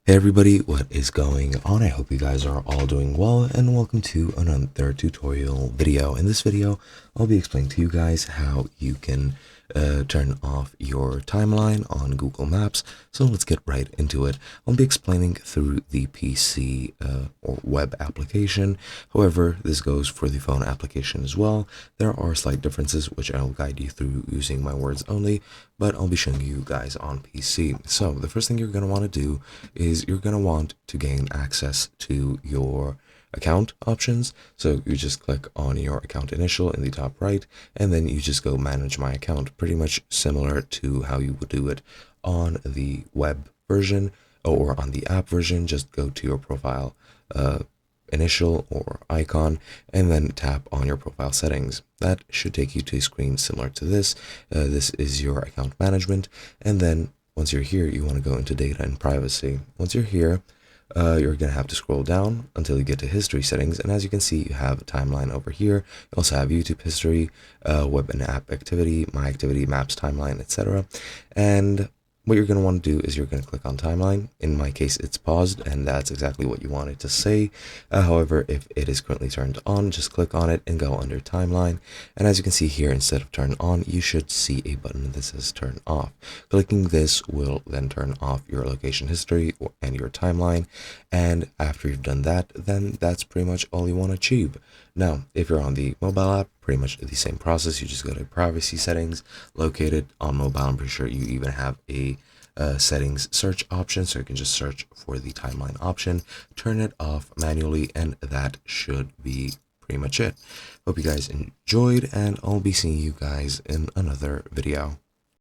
Hey everybody, what is going on? I hope you guys are all doing well, and welcome to another tutorial video. In this video, I'll be explaining to you guys how you can turn off your timeline on Google Maps. So let's get right into it. I'll be explaining through the PC or web application. However, this goes for the phone application as well. There are slight differences which I'll guide you through using my words only, but I'll be showing you guys on PC. So the first thing you're going to want to do is you're going to want to gain access to your account options. So you just click on your account initial in the top right, and then you just go manage my account, pretty much similar to how you would do it on the web version or on the app version. Just go to your profile initial or icon and then tap on your profile settings. That should take you to a screen similar to this. This is your account management, and then once you're here, you want to go into data and privacy. Once you're here, you're going to have to scroll down until you get to history settings. And as you can see, you have a timeline over here. You also have YouTube history, web and app activity, my activity, maps, timeline, etc. And what you're going to want to do is you're going to click on timeline. In my case, it's paused, and that's exactly what you want it to say. However, if it is currently turned on, just click on it and go under timeline. And as you can see here, instead of turn on, you should see a button that says turn off. Clicking this will then turn off your location history and your timeline. And after you've done that, then that's pretty much all you want to achieve. Now, if you're on the mobile app, pretty much the same process. You just go to privacy settings, located on mobile. I'm pretty sure you even have a settings search option, so you can just search for the timeline option, turn it off manually, and that should be pretty much it. Hope you guys enjoyed, and I'll be seeing you guys in another video.